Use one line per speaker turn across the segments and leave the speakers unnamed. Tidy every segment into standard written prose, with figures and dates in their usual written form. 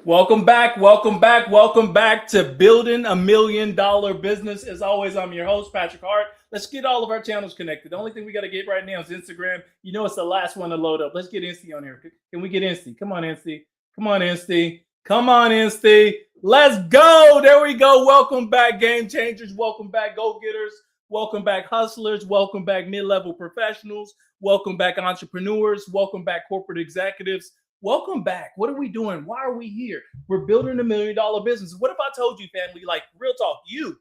Welcome back, welcome back, welcome back to Building a Million Dollar Business. As always, I'm your host, Patrick Hart. Let's get all of our channels connected. The only thing we got to get right now is Instagram. You know it's the last one to load up. Let's get Insty on here. Can we get Insty? Come on, Insty. Come on, Insty. Come on, Insty. Let's go. There we go. Welcome back, game changers. Welcome back, go-getters. Welcome back, hustlers. Welcome back, mid-level professionals. Welcome back, entrepreneurs. Welcome back, corporate executives. Welcome back. What are we doing? Why are we here? We're building $1 million business. What if I told you, family, like real talk, you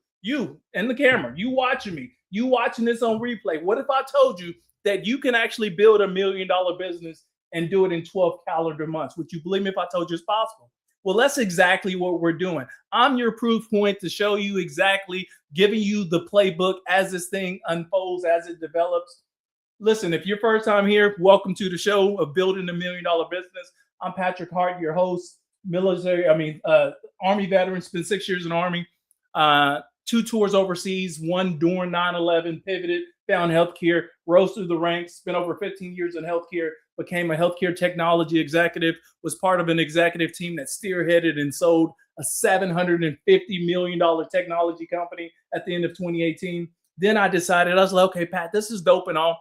and the camera, you watching me, you watching this on replay. What if I told you that you can actually build $1 million business and do it in 12 calendar months? Would you believe me if I told you it's possible? Well, that's exactly what we're doing. I'm your proof point to show you exactly, giving you the playbook as this thing unfolds, as it develops. Listen, if you're first time here, welcome to the show of Building $1 Million Business. I'm Patrick Hart, your host, Army veteran, spent 6 years in the Army, 2 tours overseas, 1 during 9/11, pivoted, found healthcare, rose through the ranks, spent over 15 years in healthcare, became a healthcare technology executive, was part of an executive team that spearheaded and sold a $750 million technology company at the end of 2018. Then I decided, I was like, okay, Pat, this is dope and all.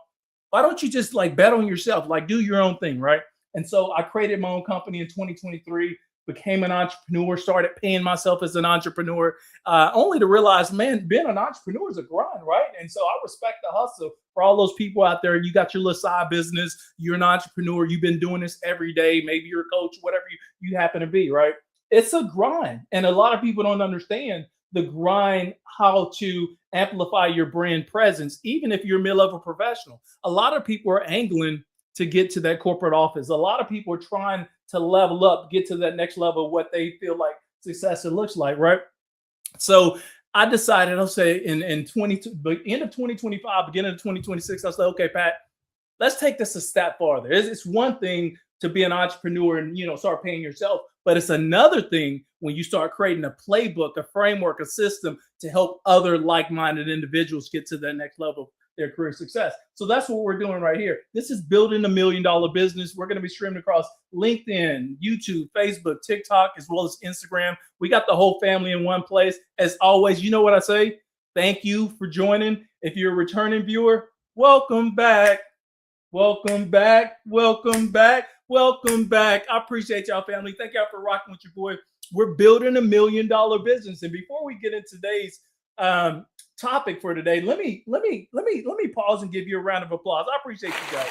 Why don't you just like bet on yourself, like do your own thing, right? And so I created my own company in 2023, became an entrepreneur, started paying myself as an entrepreneur, only to realize, man, being an entrepreneur is a grind, right? And so I respect the hustle for all those people out there. You got your little side business, you're an entrepreneur, you've been doing this every day, maybe you're a coach, whatever you happen to be, right? It's a grind. And a lot of people don't understand the grind, how to amplify your brand presence, even if you're a mid-level professional. A lot of people are angling to get to that corporate office. A lot of people are trying to level up, get to that next level of what they feel like success it looks like, right? So I decided, I'll say end of 2025, beginning of 2026, I was like, okay, Pat, let's take this a step farther. It's one thing to be an entrepreneur and start paying yourself, but it's another thing when you start creating a playbook, a framework, a system to help other like-minded individuals get to that next level of their career success. So that's what we're doing right here. This is Building $1 Million Business. We're going to be streaming across LinkedIn, YouTube, Facebook, TikTok, as well as Instagram. We got the whole family in one place. As always, you know what I say? Thank you for joining. If you're a returning viewer, welcome back. Welcome back. Welcome back. Welcome back. I appreciate y'all, family. Thank y'all for rocking with your boy. We're building $1 million business. And before we get into today's topic for today, let me pause and give you a round of applause. I appreciate you guys.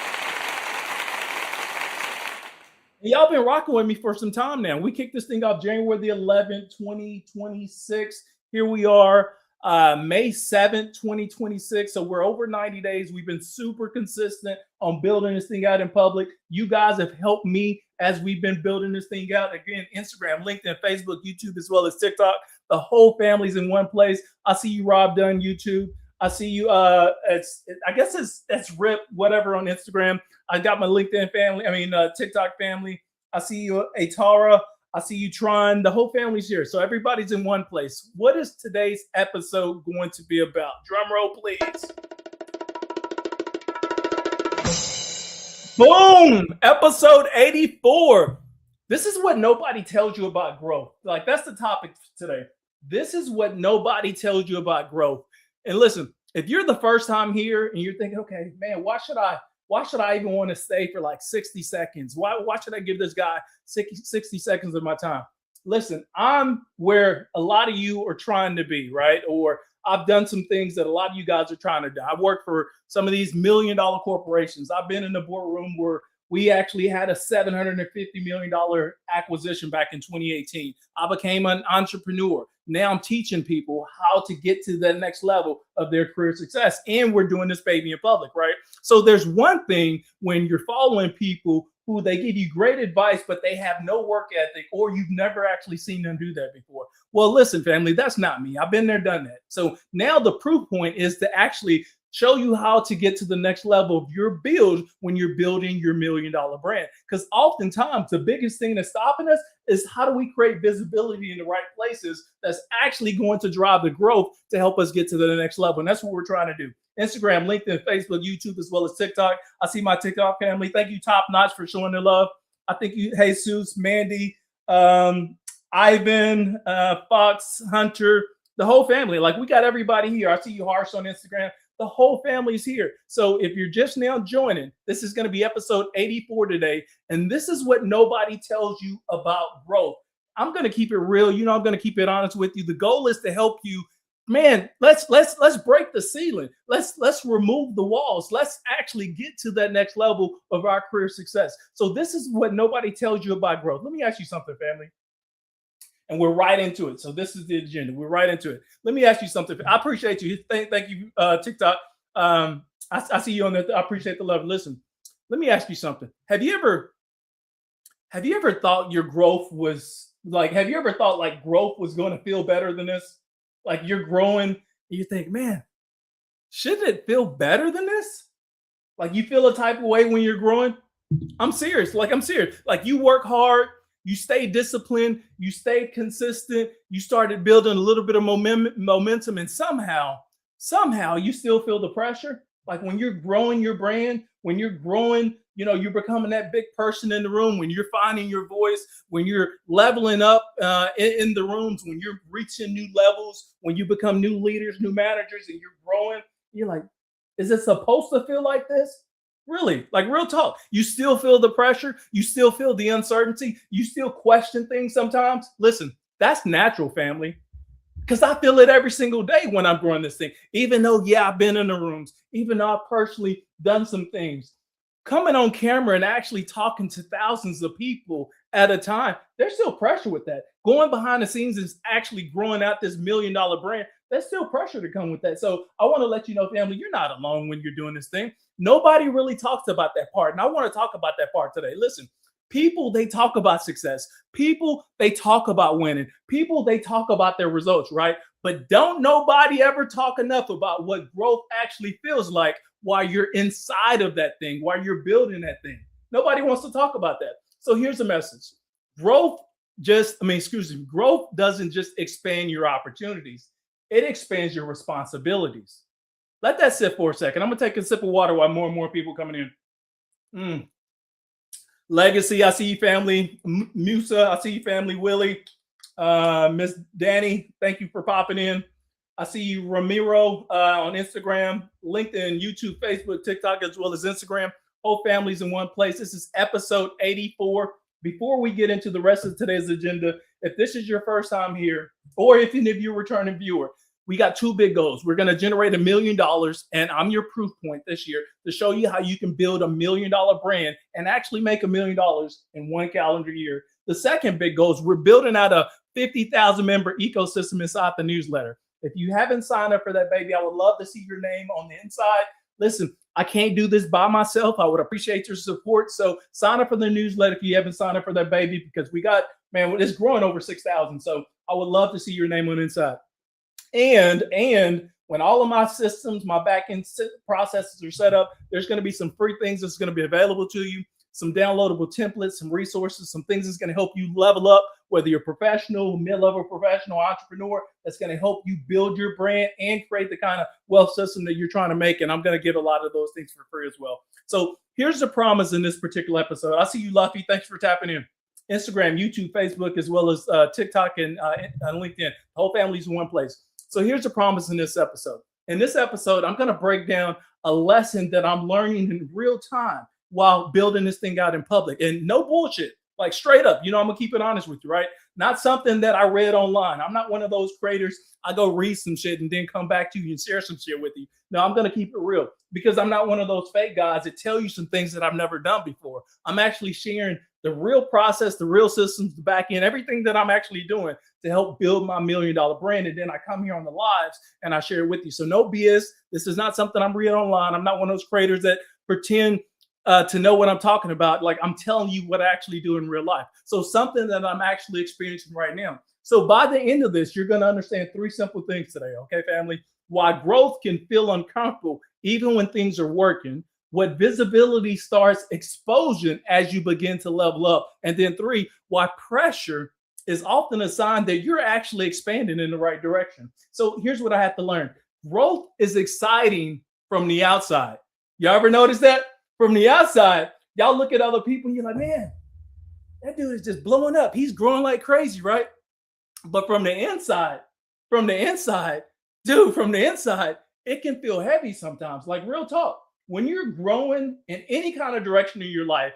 And y'all been rocking with me for some time now. We kicked this thing off January the 11th, 2026. Here we are. May 7th, 2026. So we're over 90 days. We've been super consistent on building this thing out in public. You guys have helped me as we've been building this thing out. Again, Instagram, LinkedIn, Facebook, YouTube, as well as TikTok. The whole family's in one place. I see you, Rob Dunn, YouTube. I see you. I guess it's Rip, whatever, on Instagram. I got my LinkedIn family. TikTok family. I see you, Atara. I see you, Tron. The whole family's here. So everybody's in one place. What is today's episode going to be about? Drum roll, please. Boom! Episode 84. This is what nobody tells you about growth. Like, that's the topic today. This is what nobody tells you about growth. And listen, if you're the first time here and you're thinking, okay, man, why should I even want to stay for like 60 seconds? Why should I give this guy 60 seconds of my time? Listen, I'm where a lot of you are trying to be, right? Or I've done some things that a lot of you guys are trying to do. I work for some of these $1 million corporations. I've been in the boardroom where we actually had a $750 million acquisition back in 2018. I became an entrepreneur. Now I'm teaching people how to get to the next level of their career success. And we're doing this baby in public, right? So there's one thing when you're following people who they give you great advice, but they have no work ethic, or you've never actually seen them do that before. Well, listen, family, that's not me. I've been there, done that. So now the proof point is to actually show you how to get to the next level of your build when you're building your $1 million brand. Because oftentimes the biggest thing that's stopping us is how do we create visibility in the right places that's actually going to drive the growth to help us get to the next level. And that's what we're trying to do. Instagram, LinkedIn, Facebook, YouTube, as well as TikTok. I see my TikTok family. Thank you, Top Notch, for showing their love. I think you, Jesus, Mandy, Ivan, Fox, Hunter, the whole family. Like we got everybody here. I see you, Harsh, on Instagram. The whole family's here. So if you're just now joining, this is going to be episode 84 today. And this is what nobody tells you about growth. I'm going to keep it real. You know, I'm going to keep it honest with you. The goal is to help you. Man, let's break the ceiling. Let's remove the walls. Let's actually get to that next level of our career success. So this is what nobody tells you about growth. Let me ask you something, family. And we're right into it. So this is the agenda. We're right into it. Let me ask you something. I appreciate you. Thank you, TikTok. I see you on there. I appreciate the love. Listen, let me ask you something. Have you ever thought your growth was like? Have you ever thought like growth was going to feel better than this? Like you're growing, and you think, man, shouldn't it feel better than this? Like you feel a type of way when you're growing. I'm serious. I'm serious. Like you work hard. You stay disciplined, you stay consistent, you started building a little bit of momentum, and somehow you still feel the pressure. Like when you're growing your brand, when you're growing, you know, you're becoming that big person in the room, when you're finding your voice, when you're leveling up in the rooms, when you're reaching new levels, when you become new leaders, new managers, and you're growing, you're like, is it supposed to feel like this? Really, like real talk. You still feel the pressure. You still feel the uncertainty. You still question things sometimes. Listen, that's natural, family, because I feel it every single day when I'm growing this thing. Even though, yeah, I've been in the rooms, even though I've personally done some things, coming on camera and actually talking to thousands of people at a time, there's still pressure with that. Going behind the scenes is actually growing out this $1 million brand. There's still pressure to come with that. So I want to let you know, family, you're not alone when you're doing this thing. Nobody really talks about that part. And I want to talk about that part today. Listen, people, they talk about success. People, they talk about winning. People, they talk about their results, right? But don't nobody ever talk enough about what growth actually feels like while you're inside of that thing, while you're building that thing. Nobody wants to talk about that. So here's the message. Growth doesn't just expand your opportunities. It expands your responsibilities. Let that sit for a second. I'm going to take a sip of water while more and more people coming in. Legacy, I see you, family. Musa, I see you, family. Willie, Miss Danny, thank you for popping in. I see you, Ramiro, on Instagram, LinkedIn, YouTube, Facebook, TikTok, as well as Instagram. Whole families in one place. This is episode 84. Before we get into the rest of today's agenda, if this is your first time here, or if you're a returning viewer, we got two big goals. We're going to generate $1 million, and I'm your proof point this year to show you how you can build $1 million brand and actually make $1 million in one calendar year. The second big goal is we're building out a 50,000 member ecosystem inside the newsletter. If you haven't signed up for that, baby, I would love to see your name on the inside. Listen, I can't do this by myself. I would appreciate your support. So sign up for the newsletter if you haven't signed up for that, baby, because we got, man, it's growing over 6,000. So I would love to see your name on the inside. And when all of my systems, my back-end processes are set up, there's going to be some free things that's going to be available to you, some downloadable templates, some resources, some things that's going to help you level up, whether you're professional, mid-level professional, entrepreneur, that's going to help you build your brand and create the kind of wealth system that you're trying to make. And I'm going to give a lot of those things for free as well. So here's the promise in this particular episode. I see you, Luffy. Thanks for tapping in. Instagram, YouTube, Facebook, as well as TikTok and LinkedIn. The whole family's in one place. So here's the promise in this episode. In this episode, I'm going to break down a lesson that I'm learning in real time while building this thing out in public. And no bullshit, like straight up, I'm going to keep it honest with you, right? Not something that I read online. I'm not one of those creators. I go read some shit and then come back to you and share some shit with you. No, I'm going to keep it real because I'm not one of those fake guys that tell you some things that I've never done before. I'm actually sharing the real process, the real systems, the back end, everything that I'm actually doing to help build my $1 million brand. And then I come here on the lives and I share it with you. So no BS. This is not something I'm reading online. I'm not one of those creators that pretend to know what I'm talking about. Like I'm telling you what I actually do in real life. So something that I'm actually experiencing right now. So by the end of this, you're going to understand 3 simple things today. Okay, family? Why growth can feel uncomfortable even when things are working. What visibility starts exposure as you begin to level up. And then 3, why pressure is often a sign that you're actually expanding in the right direction. So here's what I had to learn. Growth is exciting from the outside. Y'all ever notice that? From the outside, y'all look at other people and you're like, man, that dude is just blowing up. He's growing like crazy, right? But from the inside, dude, from the inside, it can feel heavy sometimes. Like real talk. When you're growing in any kind of direction in your life,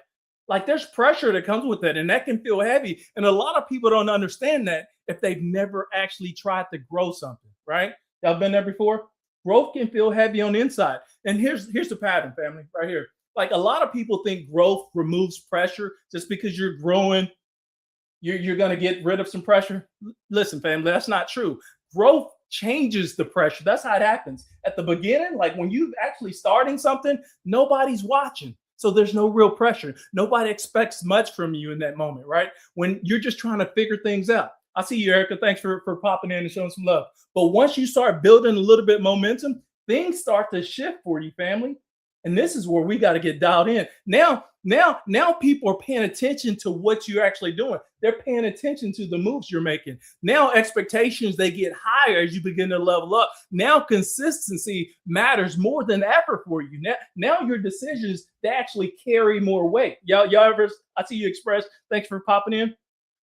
like there's pressure that comes with it, and that can feel heavy. And a lot of people don't understand that if they've never actually tried to grow something, right? Y'all been there before? Growth can feel heavy on the inside. And here's the pattern, family, right here. Like a lot of people think growth removes pressure just because you're growing you're going to get rid of some pressure. Listen, family, that's not true. Growth changes the pressure. That's how it happens. At the beginning, like when you actually starting something, nobody's watching. So there's no real pressure. Nobody expects much from you in that moment, right? When you're just trying to figure things out. I see you, Erica. Thanks for popping in and showing some love. But once you start building a little bit momentum, things start to shift for you, family. And this is where we got to get dialed in. Now people are paying attention to what you're actually doing. They're paying attention to the moves you're making. Now expectations, they get higher as you begin to level up. Now consistency matters more than ever for you. Now your decisions, they actually carry more weight. Y'all ever, I see you Express. Thanks for popping in.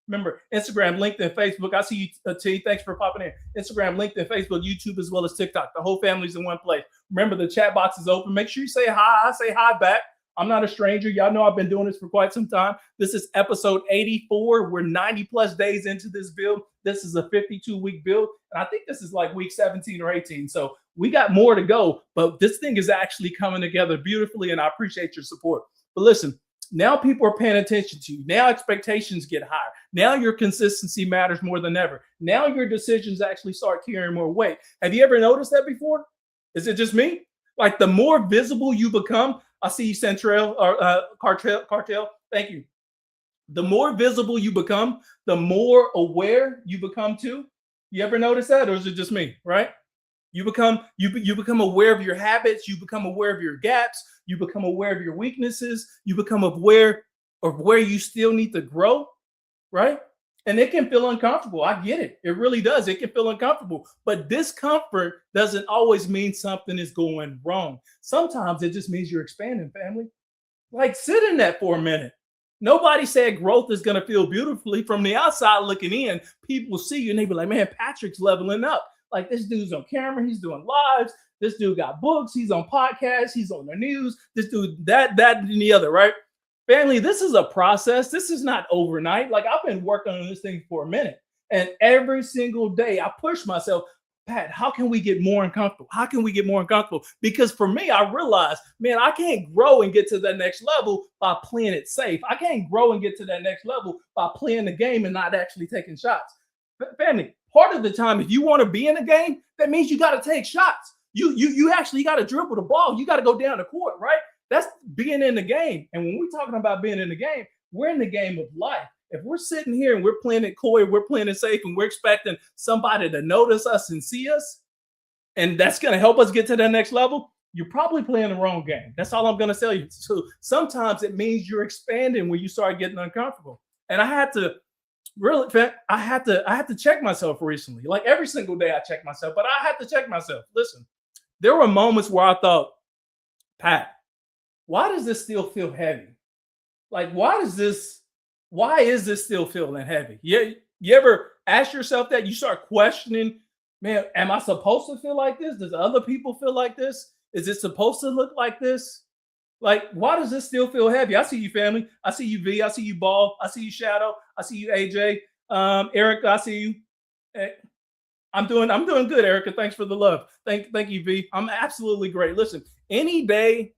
Remember, Instagram, LinkedIn, Facebook. I see you, T. Thanks for popping in. Instagram, LinkedIn, Facebook, YouTube, as well as TikTok. The whole family's in one place. Remember, the chat box is open. Make sure you say hi. I say hi back. I'm not a stranger. Y'all know I've been doing this for quite some time. This is episode 84. We're 90 plus days into this build. This is a 52-week build. And I think this is like week 17 or 18. So we got more to go. But this thing is actually coming together beautifully. And I appreciate your support. But listen, now people are paying attention to you. Now expectations get higher. Now your consistency matters more than ever. Now your decisions actually start carrying more weight. Have you ever noticed that before? Is it just me? Like the more visible you become, I see you, Central or Cartel. Thank you. The more visible you become, the more aware you become too. You ever notice that, or is it just me? Right? You become aware of your habits. You become aware of your gaps. You become aware of your weaknesses. You become aware of where you still need to grow, right? And it can feel uncomfortable. I get it. It really does. It can feel uncomfortable. But discomfort doesn't always mean something is going wrong. Sometimes it just means you're expanding, family. Like sit in that for a minute. Nobody said growth is going to feel beautifully. From the outside looking in, people see you and they be like, man, Patrick's leveling up. Like this dude's on camera, he's doing lives. This dude got books, he's on podcasts, he's on the news. This dude, that, and the other, right? Family, this is a process. This is not overnight. Like I've been working on this thing for a minute. And every single day I push myself, Pat, how can we get more uncomfortable? How can we get more uncomfortable? Because for me, I realized, man, I can't grow and get to the next level by playing it safe. I can't grow and get to that next level by playing the game and not actually taking shots. Family, part of the time, if you want to be in a game, that means you got to take shots. You actually got to dribble the ball. You got to go down the court, right? That's being in the game. And when we're talking about being in the game, we're in the game of life. If we're sitting here and we're playing it coy, we're playing it safe, and we're expecting somebody to notice us and see us, and that's going to help us get to the next level, you're probably playing the wrong game. That's all I'm going to tell you. So sometimes it means you're expanding when you start getting uncomfortable. And I had to check myself recently. Like every single day I check myself, but I had to check myself. Listen, there were moments where I thought, Pat, why does this still feel heavy? Like, why is this still feeling heavy? You ever ask yourself that? You start questioning, man, am I supposed to feel like this? Does other people feel like this? Is it supposed to look like this? Like, why does this still feel heavy? I see you, family. I see you, V. I see you, Ball. I see you, Shadow. I see you, AJ. Erica, I see you. I'm doing good, Erica. Thanks for the love. Thank you, V. I'm absolutely great. Listen, any day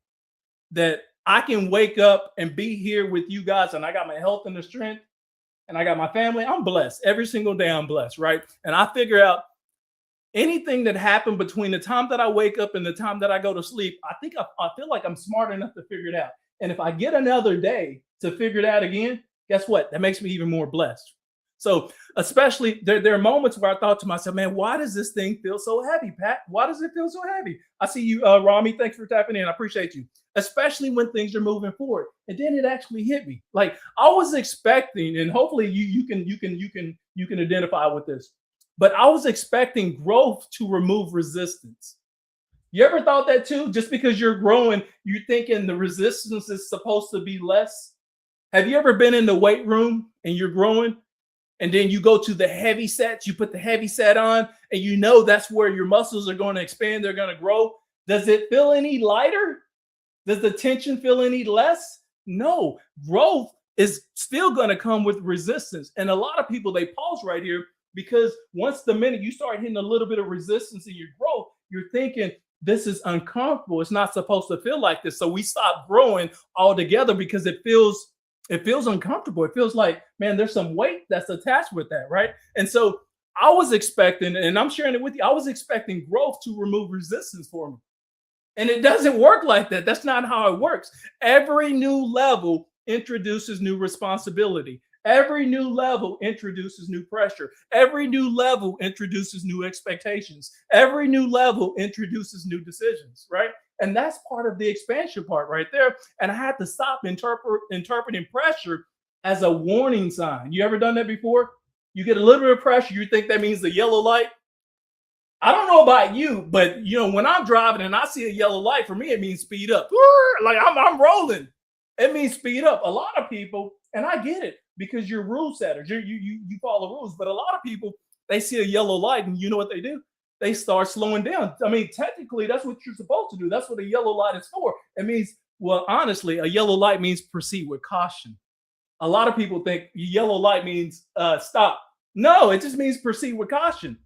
that I can wake up and be here with you guys, and I got my health and the strength, and I got my family, I'm blessed. Every single day I'm blessed, right? And I figure out anything that happened between the time that I wake up and the time that I go to sleep, I feel like I'm smart enough to figure it out. And if I get another day to figure it out again, guess what? That makes me even more blessed. So especially there are moments where I thought to myself, man, why does this thing feel so heavy, Pat? Why does it feel so heavy? I see you, Rami. Thanks for tapping in. I appreciate you. Especially when things are moving forward. And then it actually hit me. Like I was expecting, and hopefully you can identify with this, but I was expecting growth to remove resistance. You ever thought that too? Just because you're growing, you're thinking the resistance is supposed to be less. Have you ever been in the weight room and you're growing? And then you go to the heavy sets, you put the heavy set on, and you know that's where your muscles are going to expand, they're going to grow. Does it feel any lighter? Does the tension feel any less? No. Growth is still going to come with resistance. And a lot of people, they pause right here because once the minute you start hitting a little bit of resistance in your growth, you're thinking, this is uncomfortable. It's not supposed to feel like this. So we stop growing altogether because it feels uncomfortable. It feels like, man, there's some weight that's attached with that, right? And so I was expecting, and I'm sharing it with you, I was expecting growth to remove resistance for me. And it doesn't work like that. That's not how it works. Every new level introduces new responsibility. Every new level introduces new pressure. Every new level introduces new expectations. Every new level introduces new decisions, right? And that's part of the expansion part right there. And I had to stop interpreting pressure as a warning sign. You ever done that before? You get a little bit of pressure, you think that means the yellow light. I don't know about you, but when I'm driving and I see a yellow light, for me it means speed up. Like I'm rolling. It means speed up. A lot of people, and I get it because you're rule setters. You follow rules, but a lot of people, they see a yellow light and you know what they do? They start slowing down. I mean, technically, that's what you're supposed to do. That's what a yellow light is for. It means, well, honestly, a yellow light means proceed with caution. A lot of people think yellow light means stop. No, it just means proceed with caution.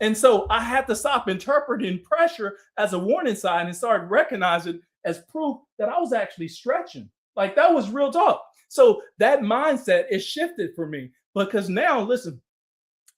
And so I had to stop interpreting pressure as a warning sign and start recognizing as proof that I was actually stretching. Like that was real talk. So that mindset is shifted for me because now, listen,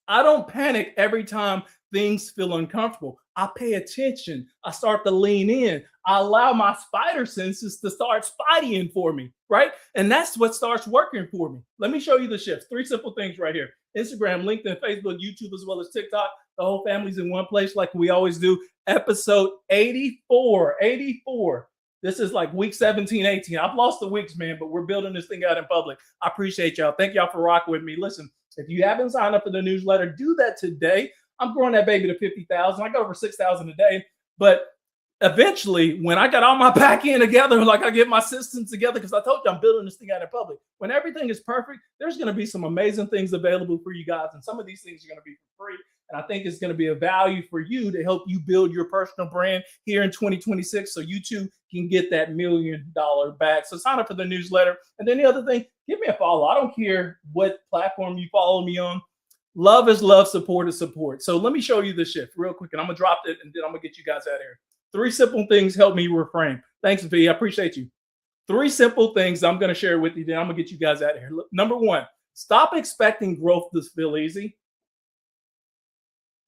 I don't panic every time things feel uncomfortable. I pay attention. I start to lean in. I allow my spider senses to start spideying for me, right? And that's what starts working for me. Let me show you the shifts. 3 simple things right here. Instagram, LinkedIn, Facebook, YouTube, as well as TikTok. The whole family's in one place like we always do. Episode 84. This is like week 17, 18. I've lost the weeks, man, but we're building this thing out in public. I appreciate y'all. Thank y'all for rocking with me. Listen, if you haven't signed up for the newsletter, do that today. I'm growing that baby to 50,000. I got over 6,000 a day. But eventually, when I got all my back end together, like I get my systems together, because I told you I'm building this thing out in public. When everything is perfect, there's going to be some amazing things available for you guys. And some of these things are going to be for free. And I think it's going to be a value for you to help you build your personal brand here in 2026 so you too can get that $1 million bag. So sign up for the newsletter. And then the other thing, give me a follow. I don't care what platform you follow me on. Love is love, support is support. So let me show you the shift real quick, and I'm going to drop it, and then I'm going to get you guys out of here. 3 simple things help me reframe. Thanks, V. I appreciate you. 3 simple things I'm going to share with you, then I'm going to get you guys out of here. Look, number 1, stop expecting growth to feel easy.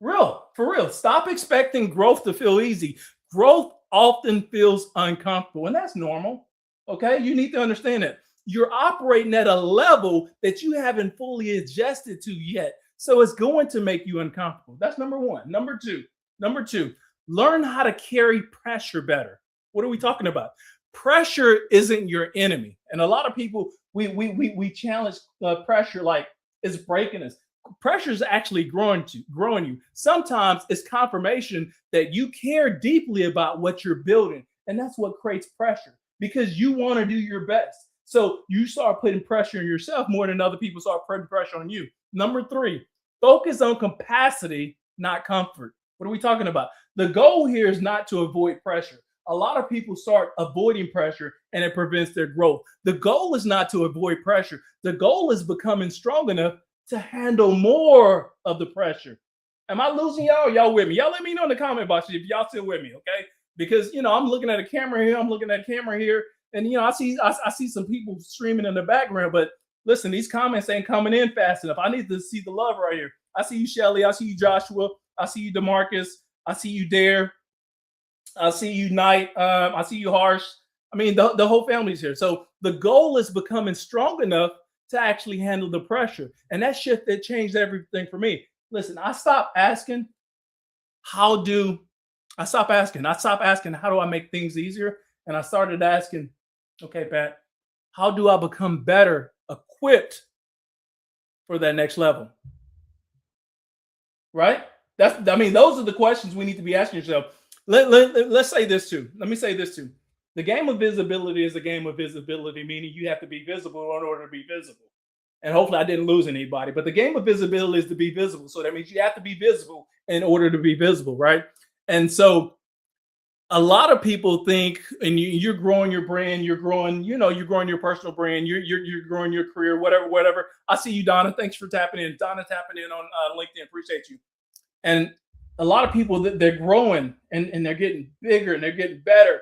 For real. Stop expecting growth to feel easy. Growth often feels uncomfortable, and that's normal. Okay, you need to understand that. You're operating at a level that you haven't fully adjusted to yet. So it's going to make you uncomfortable. That's number 1. Number two, learn how to carry pressure better. What are we talking about? Pressure isn't your enemy. And a lot of people, we challenge pressure like it's breaking us. Pressure is actually growing you. Sometimes it's confirmation that you care deeply about what you're building. And that's what creates pressure because you want to do your best. So you start putting pressure on yourself more than other people start putting pressure on you. Number 3, focus on capacity, not comfort. What are we talking about? The goal here is not to avoid pressure. A lot of people start avoiding pressure and it prevents their growth. The goal is not to avoid pressure. The goal is becoming strong enough to handle more of the pressure. Am I losing y'all? Y'all with me? Y'all let me know in the comment box if y'all still with me, okay? Because I'm looking at a camera here, I'm looking at a camera here, and I see some people streaming in the background. But listen, these comments ain't coming in fast enough. I need to see the love right here. I see you, Shelly. I see you, Joshua. I see you, DeMarcus. I see you, Dare. I see you, Knight. I see you, Harsh. I mean, the whole family's here. So the goal is becoming strong enough to actually handle the pressure. And that shift, that changed everything for me. Listen, I stopped asking, how do I make things easier? And I started asking, okay, Pat, how do I become better equipped for that next level? Right? Those are the questions we need to be asking yourself. Let's say this too. Let me say this too. The game of visibility is a game of visibility, meaning you have to be visible in order to be visible. And hopefully I didn't lose anybody. But the game of visibility is to be visible. So that means you have to be visible in order to be visible, right? And so a lot of people think, and you're growing your brand, you're growing, you're growing your personal brand, you're growing your career, whatever. I see you, Donna. Thanks for tapping in. Donna tapping in on LinkedIn. Appreciate you. And a lot of people that they're growing and they're getting bigger and they're getting better,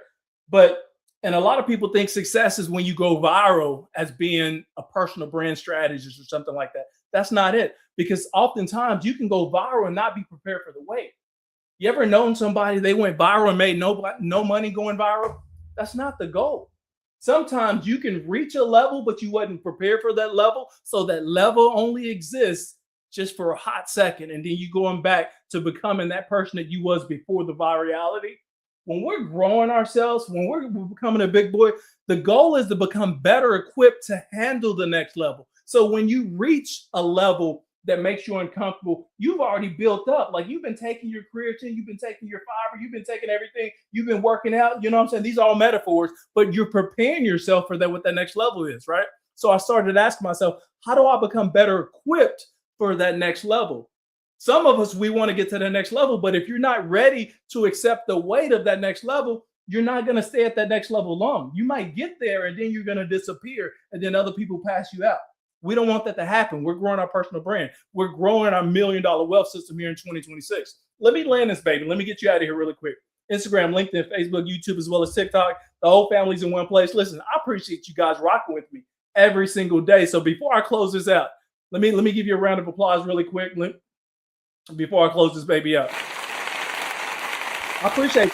and a lot of people think success is when you go viral as being a personal brand strategist or something like that. That's not it, because oftentimes you can go viral and not be prepared for the wait. You ever known somebody, they went viral and made no money going viral? That's not the goal. Sometimes you can reach a level, but you wasn't prepared for that level. So that level only exists just for a hot second. And then you going back to becoming that person that you was before the virality. When we're growing ourselves, when we're becoming a big boy, the goal is to become better equipped to handle the next level. So when you reach a level that makes you uncomfortable, you've already built up. Like, you've been taking your creatine, you've been taking your fiber, you've been taking everything, you've been working out, you know what I'm saying? These are all metaphors, but you're preparing yourself for that, what that next level is, right? So I started asking myself, how do I become better equipped for that next level? Some of us, we want to get to the next level, but if you're not ready to accept the weight of that next level, you're not going to stay at that next level long. You might get there and then you're going to disappear and then other people pass you out. We don't want that to happen. We're growing our personal brand. We're growing our $1 million wealth system here in 2026. Let me land this, baby. Let me get you out of here really quick. Instagram, LinkedIn, Facebook, YouTube, as well as TikTok. The whole family's in one place. Listen, I appreciate you guys rocking with me every single day. So before I close this out, let me give you a round of applause really quick before I close this baby up. I appreciate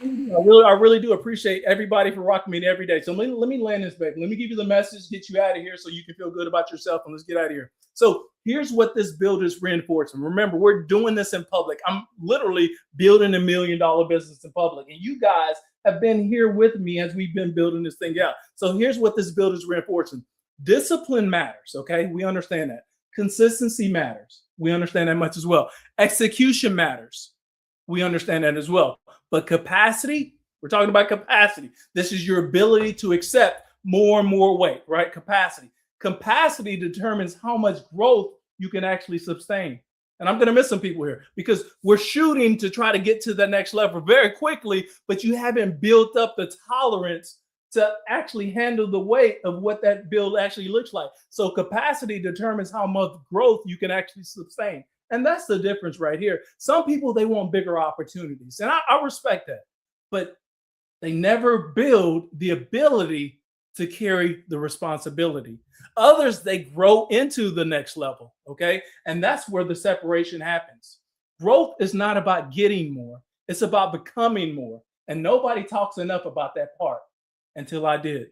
I really do appreciate everybody for rocking me every day. So let me land this, baby. Let me give you the message, get you out of here so you can feel good about yourself, and let's get out of here. So here's what this build is reinforcing. Remember, we're doing this in public. I'm literally building $1 million business in public, and you guys have been here with me as we've been building this thing out. So here's what this build is reinforcing. Discipline matters, okay? We understand that. Consistency matters. We understand that much as well. Execution matters. We understand that as well. But capacity, we're talking about capacity. This is your ability to accept more and more weight, right? Capacity. Capacity determines how much growth you can actually sustain. And I'm going to miss some people here because we're shooting to try to get to the next level very quickly, but you haven't built up the tolerance to actually handle the weight of what that build actually looks like. So capacity determines how much growth you can actually sustain. And that's the difference right here. Some people, they want bigger opportunities, and I respect that, but they never build the ability to carry the responsibility. Others, they grow into the next level, okay? And that's where the separation happens. Growth is not about getting more. It's about becoming more. And nobody talks enough about that part until I did.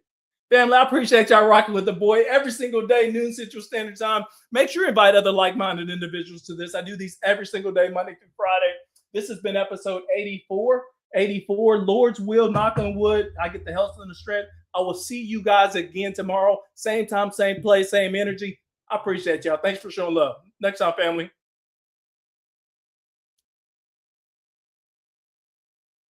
Family, I appreciate y'all rocking with the boy every single day, noon Central Standard Time. Make sure you invite other like-minded individuals to this. I do these every single day, Monday through Friday. This has been episode 84. Lord's will, knock on wood. I get the health and the strength. I will see you guys again tomorrow. Same time, same place, same energy. I appreciate y'all. Thanks for showing love. Next time, family.